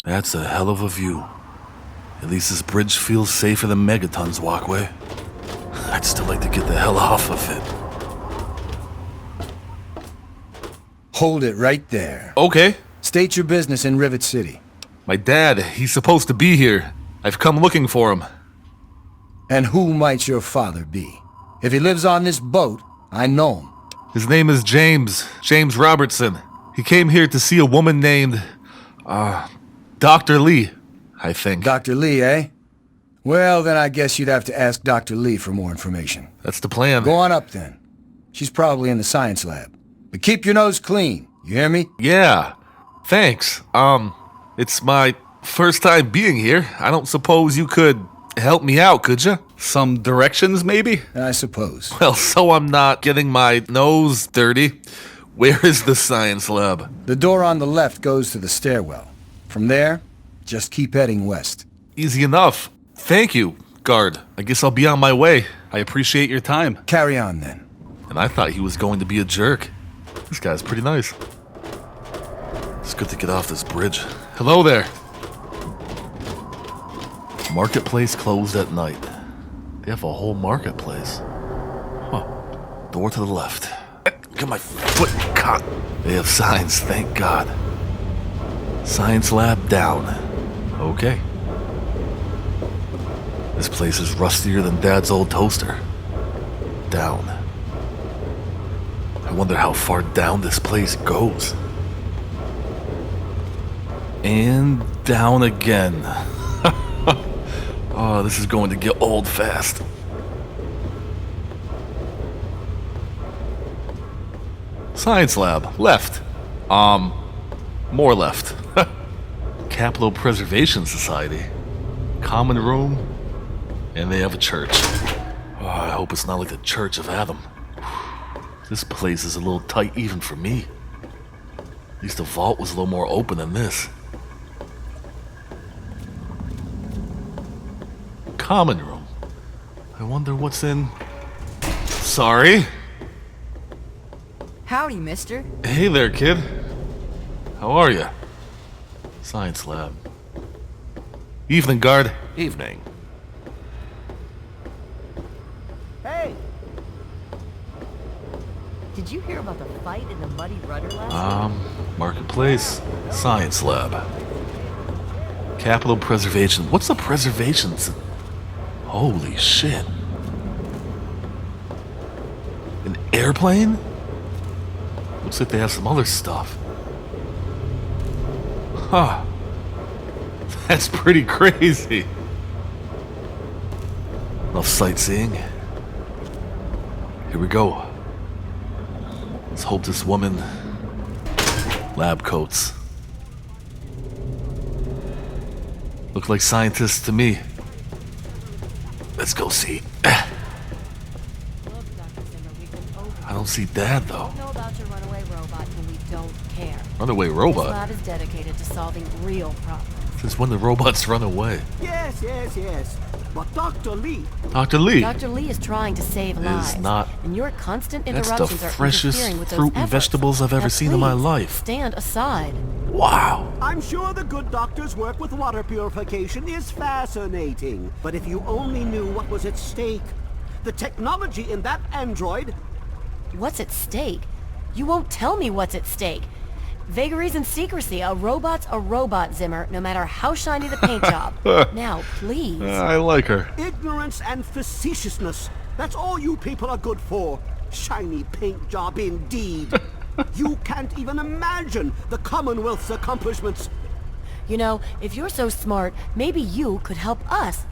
That's a hell of a view. At least this bridge feels safer than Megaton's walkway. I'd still like to get the hell off of it. Hold it right there. Okay. State your business in Rivet City. My dad, he's supposed to be here. I've come looking for him. And who might your father be? If he lives on this boat, I know him. His name is James Robertson. He came here to see a woman named, Dr. Lee, I think. Dr. Lee, eh? Well, then I guess you'd have to ask Dr. Lee for more information. That's the plan. Go on up then. She's probably in the science lab. But keep your nose clean, you hear me? Yeah, thanks. It's my first time being here. I don't suppose you could help me out, could you? Some directions, maybe? I suppose. Well, so I'm not getting my nose dirty. Where is the science lab? The door on the left goes to the stairwell. From there, just keep heading west. Easy enough. Thank you, guard. I guess I'll be on my way. I appreciate your time. Carry on then. And I thought he was going to be a jerk. This guy's pretty nice. It's good to get off this bridge. Hello there. Marketplace closed at night. They have a whole marketplace. Huh. Door to the left. Get my foot caught. They have signs, thank God. Science lab down. Okay. This place is rustier than Dad's old toaster. Down. I wonder how far down this place goes. And down again. Oh, this is going to get old fast. Science lab, left. More left. Capital Preservation Society. Common room. And they have a church. Oh, I hope it's not like the Church of Adam. This place is a little tight even for me. At least the vault was a little more open than this. Common room. I wonder what's in... Sorry. Howdy, mister. Hey there, kid. How are you? Science lab. Evening, guard. Evening. Hey! Did you hear about the fight in the Muddy Rudder last night? Marketplace. Science lab. Capital Preservation. What's a preservation? Holy shit. An airplane? Looks like they have some other stuff. Huh. That's pretty crazy. Enough sightseeing. Here we go. Let's hope this woman... Lab coats. Look like scientists to me. Let's go see. I don't see Dad, though. Know about your runaway robot, and we don't care. Runaway This robot? lab is dedicated to solving real problems. Since when the robots run away? Yes. But Dr. Lee... Dr. Lee Dr. Lee is trying to save lives. is not... And your constant That's interruptions the are freshest interfering with those fruit and efforts. vegetables I've ever Now, seen in my please, life. Stand aside. Wow. I'm sure the good doctor's work with water purification is fascinating. But if you only knew what was at stake, the technology in that android... What's at stake? You won't tell me what's at stake. Vagaries and secrecy. A robot's a robot, Zimmer, no matter how shiny the paint job. Now, please. I like her. Ignorance and facetiousness. That's all you people are good for. Shiny paint job indeed. You can't even imagine the Commonwealth's accomplishments. You know, if you're so smart, maybe you could help us,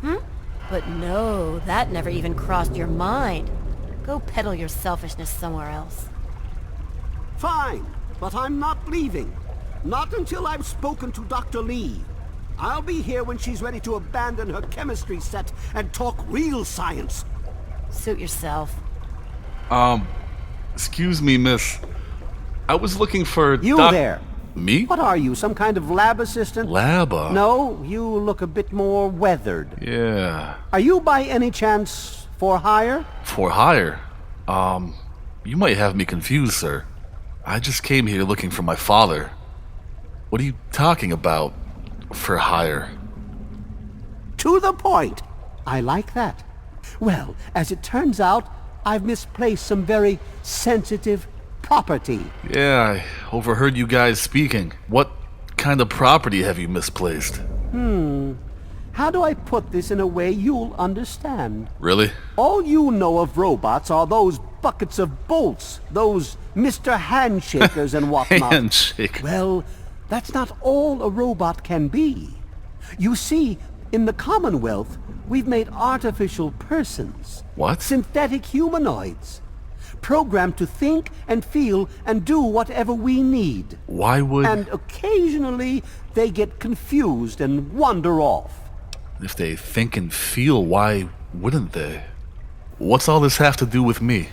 But no, that never even crossed your mind. Go peddle your selfishness somewhere else. Fine, but I'm not leaving. Not until I've spoken to Dr. Lee. I'll be here when she's ready to abandon her chemistry set and talk real science. Suit yourself. Excuse me, miss. I was looking for You there. Me? What are you, some kind of lab assistant? Laba? No, you look a bit more weathered. Yeah. Are you by any chance for hire? For hire? You might have me confused, sir. I just came here looking for my father. What are you talking about? for hire. To the point. I like that. Well, as it turns out, I've misplaced some very sensitive property. Yeah, I overheard you guys speaking. What kind of property have you misplaced? How do I put this in a way you'll understand? Really? All you know of robots are those buckets of bolts, those Mr. Handshakers and whatnot. Handshake. Well, that's not all a robot can be. You see, in the Commonwealth, we've made artificial persons. What? Synthetic humanoids. Programmed to think and feel and do whatever we need. Why would... And occasionally, they get confused and wander off. If they think and feel, why wouldn't they? What's all this have to do with me?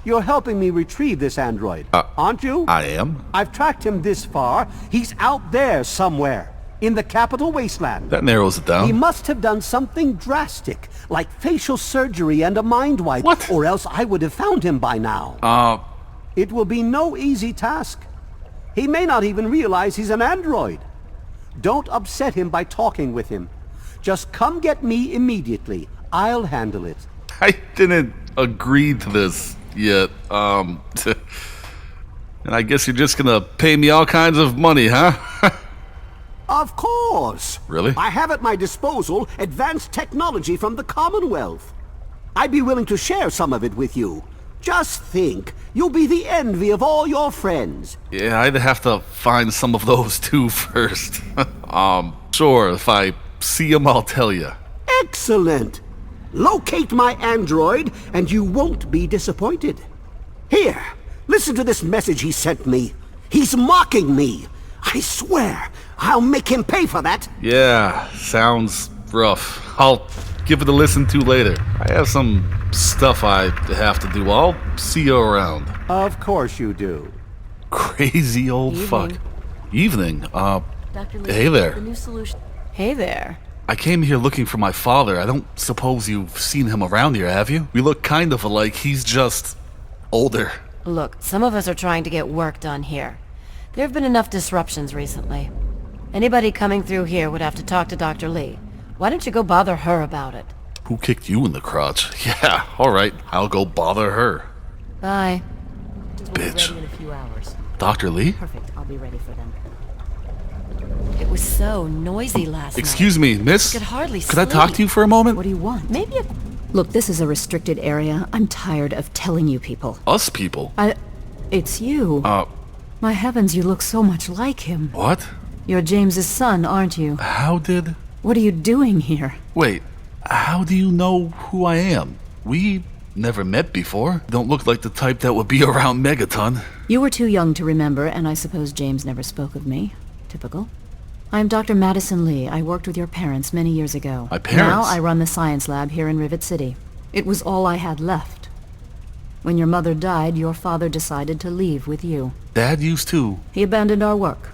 You're helping me retrieve this android, aren't you? I am? I've tracked him this far. He's out there somewhere, in the capital wasteland. That narrows it down. He must have done something drastic, like facial surgery and a mind wipe. What? Or else I would have found him by now. It will be no easy task. He may not even realize he's an android. Don't upset him by talking with him. Just come get me immediately. I'll handle it. I didn't agree to this yet, and I guess you're just gonna pay me all kinds of money, huh? Of course. Really? I have at my disposal advanced technology from the Commonwealth. I'd be willing to share some of it with you. Just think, you'll be the envy of all your friends. Yeah, I'd have to find some of those too first. Sure, if I see him, I'll tell you. Excellent. Locate my android, and you won't be disappointed. Here, listen to this message he sent me. He's mocking me. I swear, I'll make him pay for that. Yeah, sounds rough. I'll give it a listen to later. I have some stuff I have to do. I'll see you around. Of course you do. Crazy old fuck. Evening. Dr. Lee, Hey there. The new solution. Hey there. I came here looking for my father. I don't suppose you've seen him around here, have you? We look kind of alike. He's just older. Look, some of us are trying to get work done here. There have been enough disruptions recently. Anybody coming through here would have to talk to Dr. Lee. Why don't you go bother her about it? Who kicked you in the crotch? Yeah, alright. I'll go bother her. Bye. Bitch. We'll be ready in a few hours. Dr. Lee? Perfect. I'll be ready for them. It was so noisy last night. Excuse me, miss? Could hardly Could I talk to you for a moment? What do you want? Maybe a... Look, this is a restricted area. I'm tired of telling you people. Us people? It's you. My heavens, you look so much like him. What? You're James's son, aren't you? How did... What are you doing here? Wait, how do you know who I am? We never met before. Don't look like the type that would be around Megaton. You were too young to remember, and I suppose James never spoke of me. Typical. I'm Dr. Madison Lee. I worked with your parents many years ago. My parents? Now I run the science lab here in Rivet City. It was all I had left. When your mother died, your father decided to leave with you. Dad used to. He abandoned our work.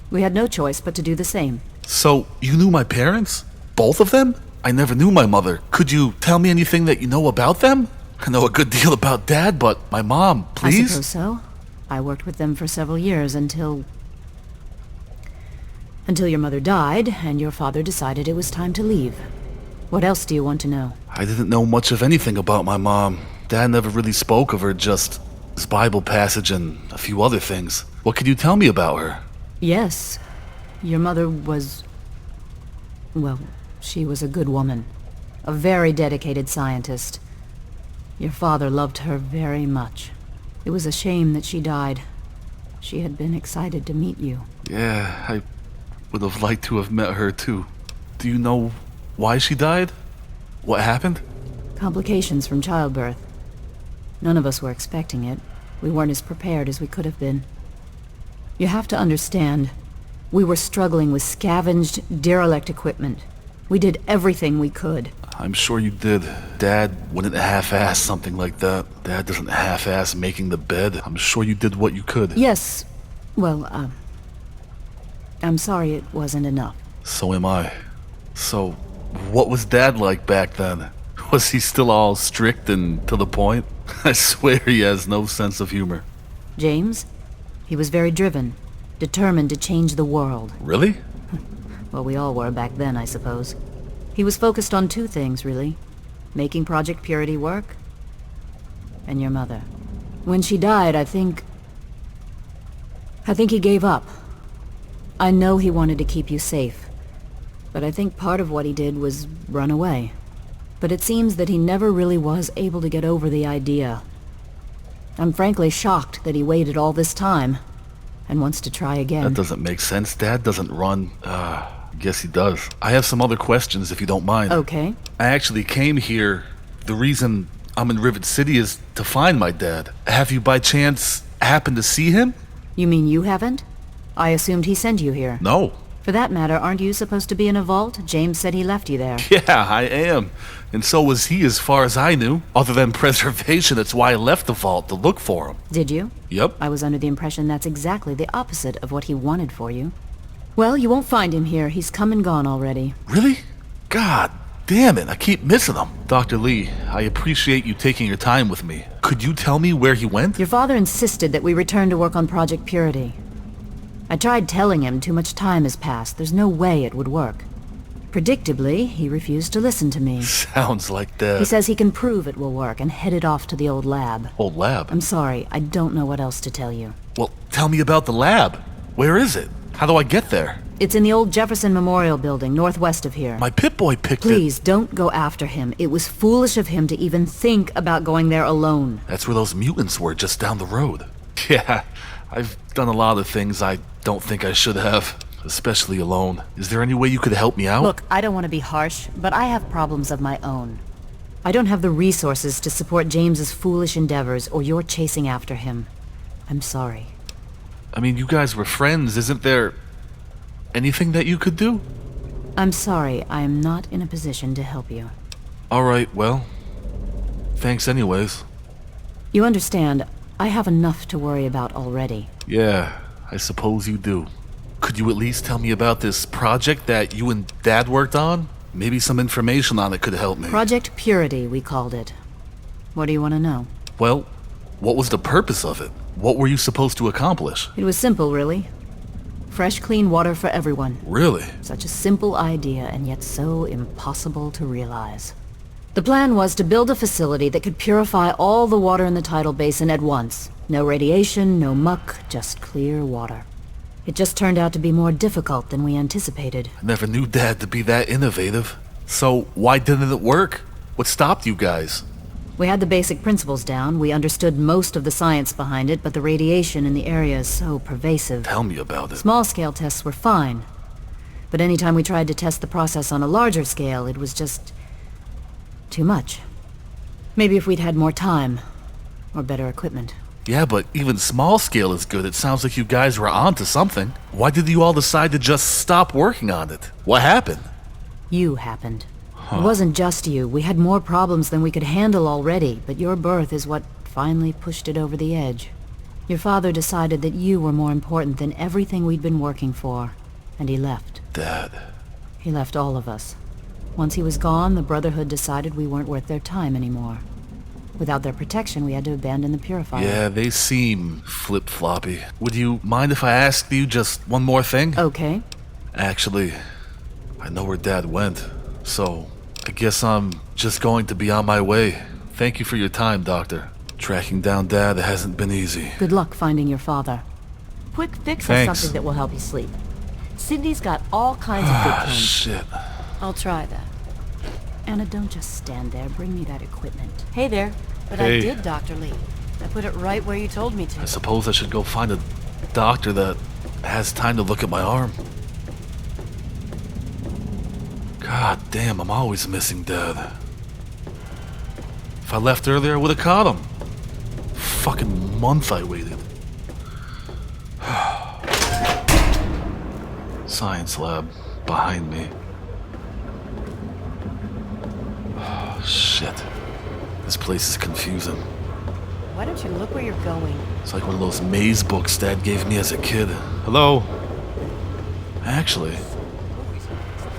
We had no choice but to do the same. So, you knew my parents? Both of them? I never knew my mother. Could you tell me anything that you know about them? I know a good deal about Dad, but my mom, please? I suppose so. I worked with them for several years until your mother died, and your father decided it was time to leave. What else do you want to know? I didn't know much of anything about my mom. Dad never really spoke of her, just this Bible passage and a few other things. What could you tell me about her? Yes. Your mother was... well, she was a good woman. A very dedicated scientist. Your father loved her very much. It was a shame that she died. She had been excited to meet you. Yeah, I would have liked to have met her too. Do you know why she died? What happened? Complications from childbirth. None of us were expecting it. We weren't as prepared as we could have been. You have to understand, we were struggling with scavenged, derelict equipment. We did everything we could. I'm sure you did. Dad wouldn't half-ass something like that. Dad doesn't half-ass making the bed. I'm sure you did what you could. Yes. Well, I'm sorry it wasn't enough. So am I. So, what was Dad like back then? Was he still all strict and to the point? I swear he has no sense of humor. James? He was very driven, determined to change the world. Really? Well, we all were back then, I suppose. He was focused on two things, really. Making Project Purity work, and your mother. When she died, I think he gave up. I know he wanted to keep you safe, but I think part of what he did was run away. But it seems that he never really was able to get over the idea. I'm frankly shocked that he waited all this time, and wants to try again. That doesn't make sense. Dad doesn't run. Guess he does. I have some other questions if you don't mind. Okay. I actually came here. The reason I'm in Rivet City is to find my dad. Have you by chance happened to see him? You mean you haven't? I assumed he sent you here. No. For that matter, aren't you supposed to be in a vault? James said he left you there. Yeah, I am. And so was he as far as I knew. Other than preservation, that's why I left the vault to look for him. Did you? Yep. I was under the impression that's exactly the opposite of what he wanted for you. Well, you won't find him here. He's come and gone already. Really? God damn it, I keep missing him. Dr. Lee, I appreciate you taking your time with me. Could you tell me where he went? Your father insisted that we return to work on Project Purity. I tried telling him too much time has passed. There's no way it would work. Predictably, he refused to listen to me. Sounds like that. He says he can prove it will work and headed off to the old lab. Old lab? I'm sorry, I don't know what else to tell you. Well, tell me about the lab. Where is it? How do I get there? It's in the old Jefferson Memorial Building, northwest of here. My Pip-Boy picked it. Please, don't go after him. It was foolish of him to even think about going there alone. That's where those mutants were, just down the road. Yeah, I've done a lot of things I don't think I should have, especially alone. Is there any way you could help me out? Look, I don't want to be harsh, but I have problems of my own. I don't have the resources to support James's foolish endeavors, or your chasing after him. I'm sorry. I mean, you guys were friends. Isn't there anything that you could do? I'm sorry, I am not in a position to help you. All right, well, thanks anyways. You understand, I have enough to worry about already. Yeah, I suppose you do. Could you at least tell me about this project that you and Dad worked on? Maybe some information on it could help me. Project Purity, we called it. What do you want to know? Well, what was the purpose of it? What were you supposed to accomplish? It was simple, really. Fresh, clean water for everyone. Really? Such a simple idea, and yet so impossible to realize. The plan was to build a facility that could purify all the water in the tidal basin at once. No radiation, no muck, just clear water. It just turned out to be more difficult than we anticipated. I never knew Dad to be that innovative. So, why didn't it work? What stopped you guys? We had the basic principles down. We understood most of the science behind it, but the radiation in the area is so pervasive. Tell me about it. Small-scale tests were fine. But anytime we tried to test the process on a larger scale, it was just too much. Maybe if we'd had more time, or better equipment. Yeah, but even small scale is good. It sounds like you guys were onto something. Why did you all decide to just stop working on it? What happened? You happened. It wasn't just you. We had more problems than we could handle already, but your birth is what finally pushed it over the edge. Your father decided that you were more important than everything we'd been working for, and he left. Dad. He left all of us. Once he was gone, the Brotherhood decided we weren't worth their time anymore. Without their protection, we had to abandon the purifier. Yeah, they seem flip-floppy. Would you mind if I asked you just one more thing? Okay. Actually, I know where Dad went, so I guess I'm just going to be on my way. Thank you for your time, Doctor. Tracking down Dad hasn't been easy. Good luck finding your father. Quick fix Thanks. is something that will help you sleep. Sydney's got all kinds of good things. Shit. I'll try that. Anna, don't just stand there. Bring me that equipment. Hey there. But Hey. I did, Dr. Lee. I put it right where you told me I to. suppose I should go find a doctor that has time to look at my arm. God damn, I'm always missing Dad. If I left earlier, I would have caught him. Fucking month I waited. Science lab behind me. Shit. This place is confusing. Why don't you look where you're going? It's like one of those maze books Dad gave me as a kid. Hello? Actually,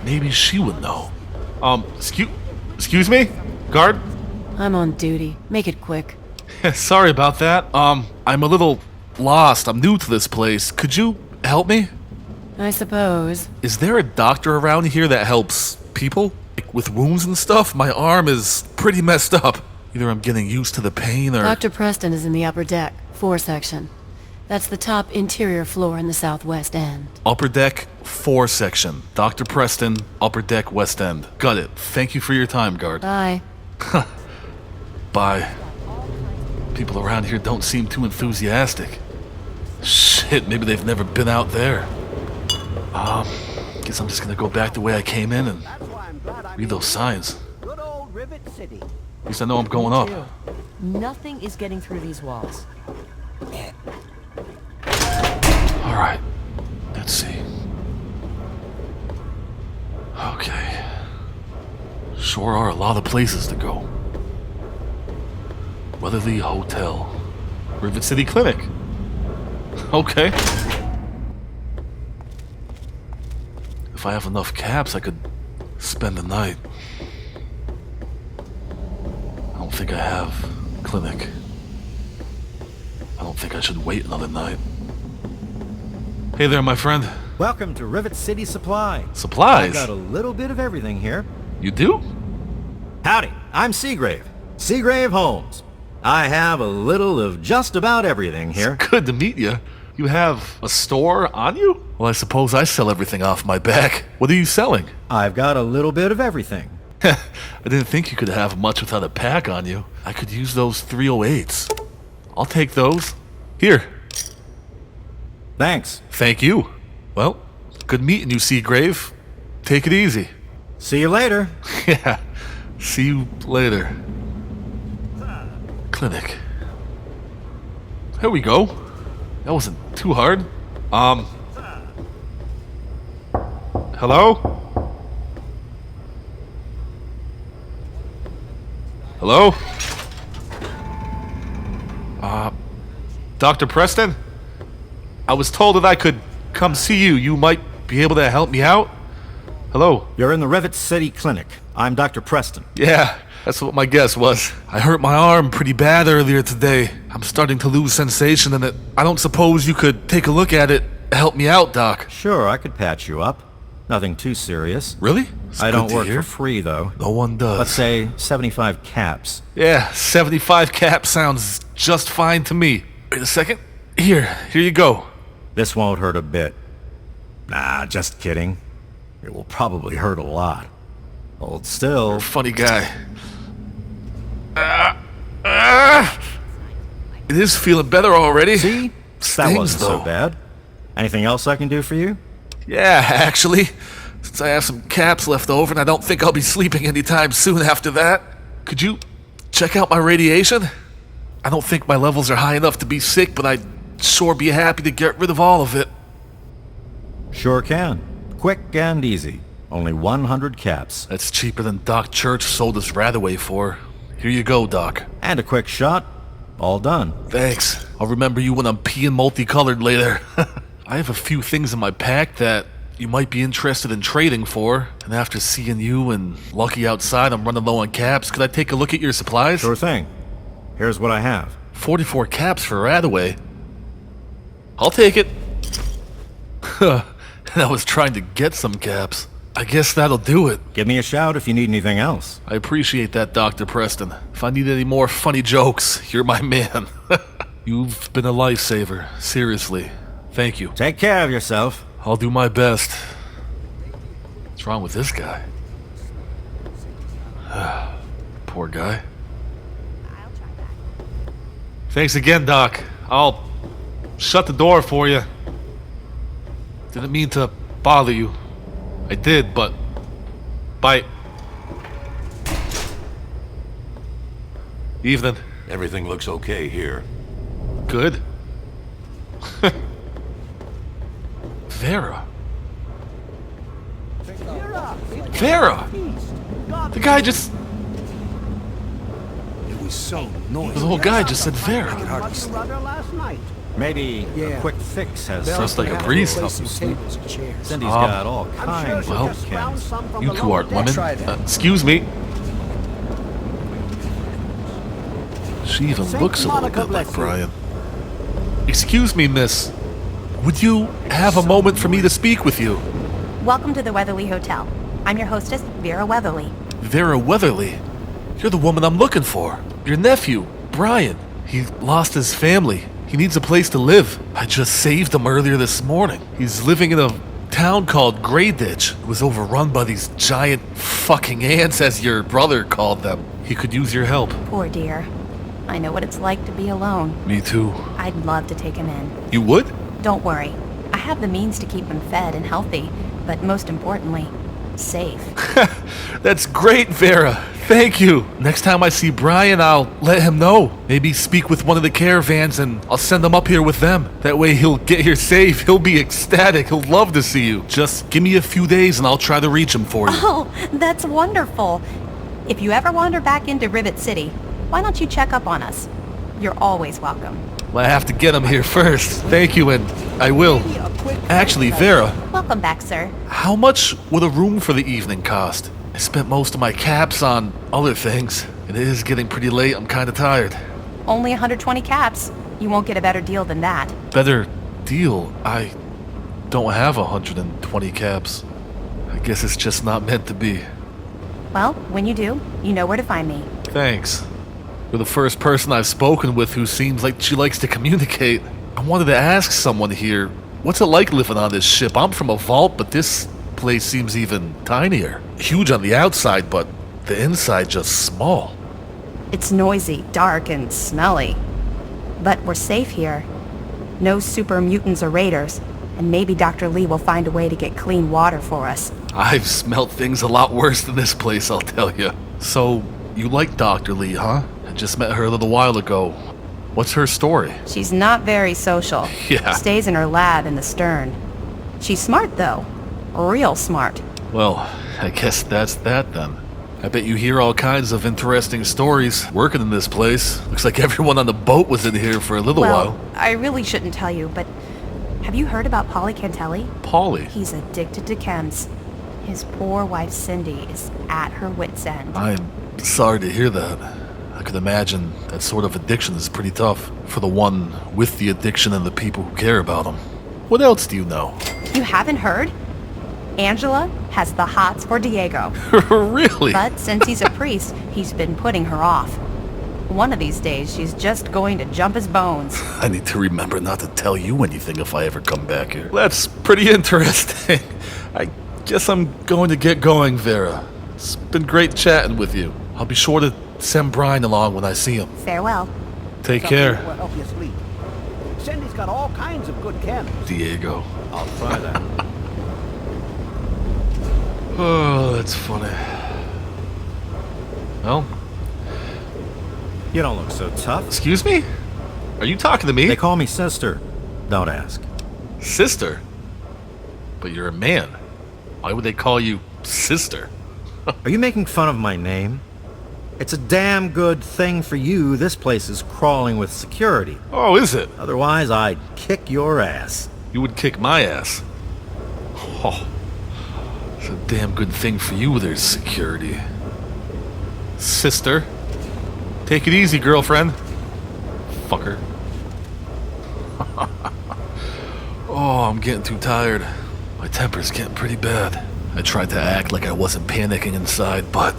maybe she would know. Excuse me? Guard? I'm on duty. Make it quick. Sorry about that. I'm a little lost. I'm new to this place. Could you help me? I suppose. Is there a doctor around here that helps people? Like, with wounds and stuff? My arm is pretty messed up. Either I'm getting used to the pain or... Dr. Preston is in the upper deck, 4 section. That's the top interior floor in the southwest end. Upper deck, 4 section. Dr. Preston, upper deck, west end. Got it. Thank you for your time, guard. Bye. Bye. People around here don't seem too enthusiastic. Shit, maybe they've never been out there. Guess I'm just gonna go back the way I came in and read those signs. Good old Rivet City. At least I know I'm going up. Nothing is getting through these walls. Alright. Let's see. Okay. Sure are a lot of places to go. Weatherly Hotel. Rivet City Clinic. Okay. If I have enough caps, I could spend the night. I don't think I have clinic. I don't think I should wait another night. Hey there, my friend. Welcome to Rivet City Supply. Supplies? I've got a little bit of everything here. You do? Howdy, I'm Seagrave. Seagrave Holmes. I have a little of just about everything here. It's good to meet you. You have a store on you? Well, I suppose I sell everything off my back. What are you selling? I've got a little bit of everything. I didn't think you could have much without a pack on you. I could use those 308s. I'll take those. Here. Thanks. Thank you. Well, good meeting you, Seagrave. Take it easy. See you later. Yeah. See you later. Clinic. There we go. That wasn't too hard. Hello? Hello? Dr. Preston? I was told that I could come see you. You might be able to help me out? Hello? You're in the Rivet City Clinic. I'm Dr. Preston. Yeah, that's what my guess was. I hurt my arm pretty bad earlier today. I'm starting to lose sensation in it. I don't suppose you could take a look at it, help me out, Doc. Sure, I could patch you up. Nothing too serious. Really? It's I good don't to work hear. for free, though. No one does. Let's say 75 caps. Yeah, 75 cap sounds just fine to me. Wait a second. Here you go. This won't hurt a bit. Nah, just kidding. It will probably hurt a lot. Hold still. Funny guy. It is feeling better already. See? That Stings, wasn't though. so bad. Anything else I can do for you? Yeah, actually. Since I have some caps left over and I don't think I'll be sleeping anytime soon after that, could you check out my radiation? I don't think my levels are high enough to be sick, but I'd sure be happy to get rid of all of it. Sure can. Quick and easy. Only 100 caps. That's cheaper than Doc Church sold us Radaway for. Here you go, Doc. And a quick shot. All done. Thanks. I'll remember you when I'm peeing multicolored later. I have a few things in my pack that you might be interested in trading for. And after seeing you and Lucky outside, I'm running low on caps. Could I take a look at your supplies? Sure thing. Here's what I have. 44 caps for Radaway. I'll take it. And I was trying to get some caps. I guess that'll do it. Give me a shout if you need anything else. I appreciate that, Dr. Preston. If I need any more funny jokes, you're my man. You've been a lifesaver. Seriously. Thank you. Take care of yourself. I'll do my best. What's wrong with this guy? Poor guy. Thanks again, Doc. I'll shut the door for you. Didn't mean to bother you. I did, but... Bye. Evening. Everything looks okay here. Good. Vera. Vera! The guy just... It was so noisy. The whole guy just said Vera. Last night. Maybe Yeah. a quick fix has Sounds something. like a breeze. Place some tables and chairs. Cindy's got all kinds well, of discounts. You two aren't women. Try that. Excuse me. She even Saint looks a little Monica bit like bless you. Brian. Excuse me, miss. would you have a moment for me to speak with you? Welcome to the Weatherly Hotel. I'm your hostess, Vera Weatherly. Vera Weatherly? You're the woman I'm looking for. Your nephew, Brian. He lost his family. He needs a place to live. I just saved him earlier this morning. He's living in a town called Grey Ditch. It was overrun by these giant fucking ants, as your brother called them. He could use your help. Poor dear. I know what it's like to be alone. Me too. I'd love to take him in. You would? Don't worry. I have the means to keep him fed and healthy, but most importantly, safe. That's great, Vera. Thank you. Next time I see Brian, I'll let him know. Maybe speak with one of the caravans and I'll send him up here with them. That way he'll get here safe. He'll be ecstatic. He'll love to see you. Just give me a few days and I'll try to reach him for you. Oh, that's wonderful. If you ever wander back into Rivet City, why don't you check up on us? You're always welcome. Well, I have to get him here first. Thank you, and I will. Actually, Vera. Welcome back, sir. How much would a room for the evening cost? I spent most of my caps on other things. It is getting pretty late. I'm kind of tired. Only 120 caps. You won't get a better deal than that. Better deal? I don't have 120 caps. I guess it's just not meant to be. Well, when you do, you know where to find me. Thanks. You're the first person I've spoken with who seems like she likes to communicate. I wanted to ask someone here, what's it like living on this ship? I'm from a vault, but this place seems even tinier. Huge on the outside, but the inside just small. It's noisy, dark, and smelly. But we're safe here. No super mutants or raiders, and maybe Dr. Lee will find a way to get clean water for us. I've smelt things a lot worse than this place, I'll tell you. So, you like Dr. Lee, huh? I just met her a little while ago. What's her story? She's not very social. Yeah. Stays in her lab in the stern. She's smart, though. Real smart. Well, I guess that's that then. I bet you hear all kinds of interesting stories working in this place. Looks like everyone on the boat was in here for a little while. I really shouldn't tell you, but have you heard about Polly Cantelli? Polly? He's addicted to chems. His poor wife Cindy is at her wit's end. I'm sorry to hear that. I could imagine that sort of addiction is pretty tough for the one with the addiction and the people who care about him. What else do you know? You haven't heard? Angela has the hots for Diego. Really? But since he's a priest, he's been putting her off. One of these days, she's just going to jump his bones. I need to remember not to tell you anything if I ever come back here. That's pretty interesting. I guess I'm going to get going, Vera. It's been great chatting with you. I'll be sure to send Brian along when I see him. Farewell. Take care. Will help you sleep. Cindy's got all kinds of good chems. Diego. I'll try that. Oh, that's funny. Well, You don't look so tough. excuse me? Are you talking to me? They call me sister. Don't ask. Sister? But you're a man. Why would they call you sister? Are you making fun of my name? It's a damn good thing for you this place is crawling with security. Oh, is it? Otherwise, I'd kick your ass. You would kick my ass. Oh, it's a damn good thing for you there's security. Sister. Take it easy, girlfriend. Fucker. Oh, I'm getting too tired. My temper's getting pretty bad. I tried to act like I wasn't panicking inside, but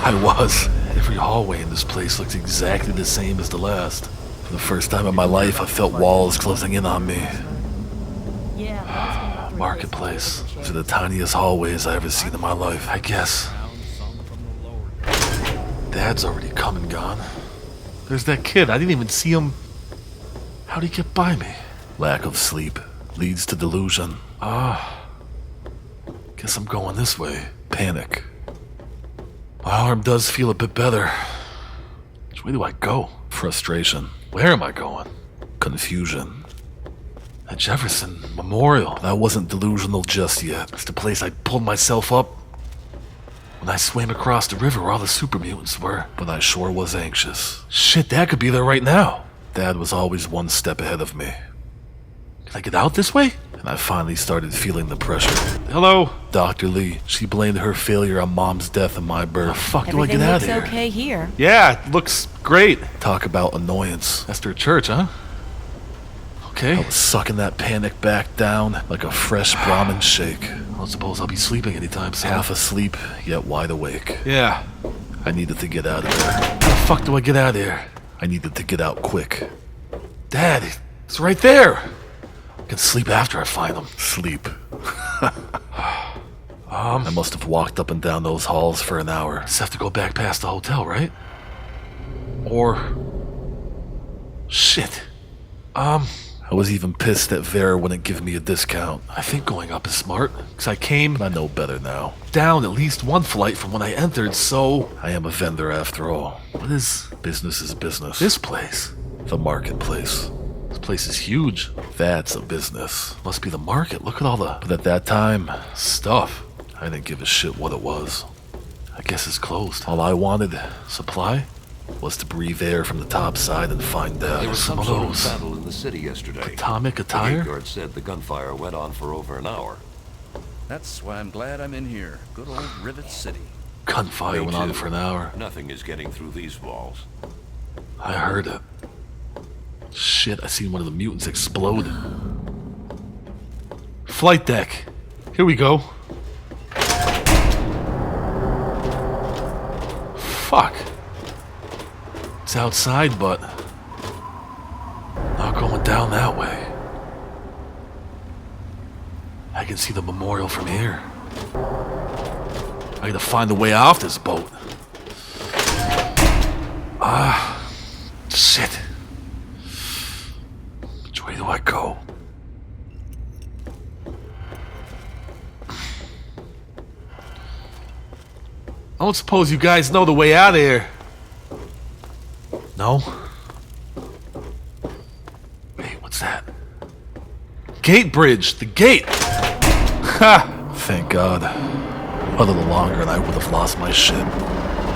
I was. Every hallway in this place looks exactly the same as the last. For the first time in my life, I felt walls closing in on me. Marketplace. These are the tiniest hallways I ever seen in my life. I guess Dad's already come and gone. There's that kid. I didn't even see him. How'd he get by me? Lack of sleep leads to delusion. Guess I'm going this way. Panic. My arm does feel a bit better. Which way do I go? Frustration. Where am I going? Confusion. At Jefferson Memorial. That wasn't delusional just yet. It's the place I pulled myself up when I swam across the river where all the super mutants were. But I sure was anxious. Shit, Dad could be there right now. Dad was always one step ahead of me. Can I get out this way? And I finally started feeling the pressure. Hello? Dr. Lee. She blamed her failure on Mom's death and my birth. Fuck, do I get out of here? Everything looks okay here. Yeah, it looks great. Talk about annoyance. That's their church, huh? okay? I was sucking that panic back down like a fresh Brahmin shake. I don't suppose I'll be sleeping anytime soon. Half asleep, yet wide awake. Yeah. I needed to get out of there. How the fuck do I get out of here? I needed to get out quick. Dad, it's right there. I can sleep after I find him. Sleep. I must have walked up and down those halls for an hour. Just have to go back past the hotel, right? Or... Shit. I was even pissed that Vera wouldn't give me a discount. I think going up is smart, because I came, I know better now, down at least one flight from when I entered, so I am a vendor after all. What is business is business? This place, the marketplace. This place is huge. That's a business. Must be the market. Look at all the... But at that time, stuff. I didn't give a shit what it was. I guess it's closed. All I wanted, supply, was to breathe air from the top side and find out. There was some sort of battle in the city yesterday. Atomic attire? The gate guard said the gunfire went on for over an hour. That's why I'm glad I'm in here. Good old Rivet City. Gunfire went on for an hour. Nothing is getting through these walls. I heard it. Shit, I seen one of the mutants explode. Flight deck. Here we go. Fuck. It's outside, but not going down that way. I can see the memorial from here. I gotta find a way off this boat. Shit. Which way do I go? I don't suppose you guys know the way out of here. No? Wait, what's that? Gate bridge! The gate! Ha! Thank God. A little longer and I would have lost my shit.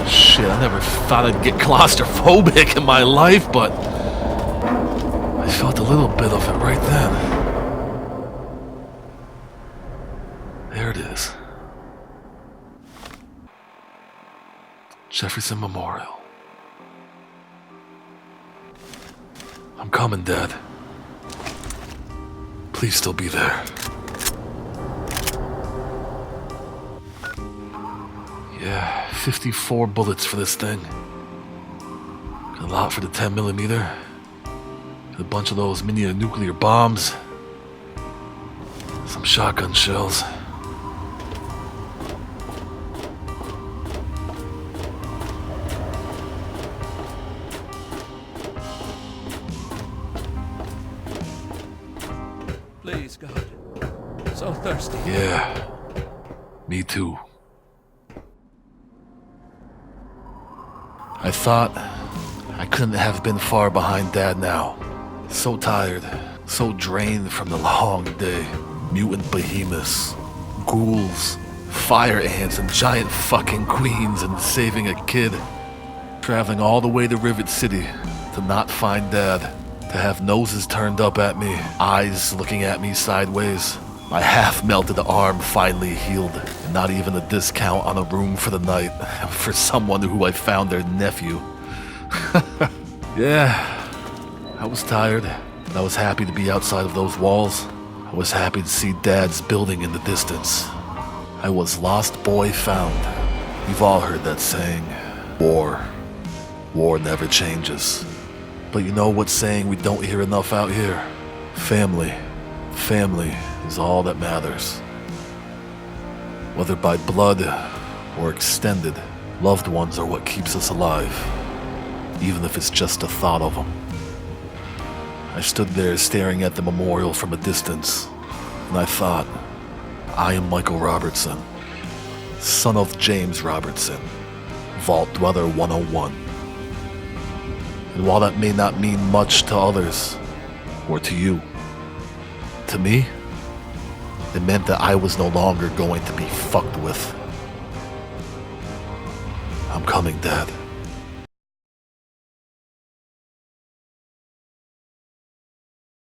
Shit, I never thought I'd get claustrophobic in my life, but I felt a little bit of it right then. There it is. Jefferson Memorial. I'm coming, Dad. Please still be there. Yeah, 54 bullets for this thing. Got a lot for the 10mm. Got a bunch of those mini nuclear bombs. Some shotgun shells. Please, God. So thirsty. Yeah, me too. I thought I couldn't have been far behind Dad now. So tired, so drained from the long day. Mutant behemoths, ghouls, fire ants, and giant fucking queens, and saving a kid. Traveling all the way to Rivet City to not find Dad. To have noses turned up at me, eyes looking at me sideways. My half-melted arm finally healed. And not even a discount on a room for the night. For someone who I found their nephew. Yeah, I was tired. But I was happy to be outside of those walls. I was happy to see Dad's building in the distance. I was lost boy found. You've all heard that saying. War. War never changes. But you know what saying we don't hear enough out here? Family. Family is all that matters. Whether by blood or extended, loved ones are what keeps us alive. Even if it's just the thought of them. I stood there staring at the memorial from a distance, and I thought, I am Michael Robertson, son of James Robertson, Vault Dweller 101. And while that may not mean much to others, or to you, to me, it meant that I was no longer going to be fucked with. I'm coming, Dad.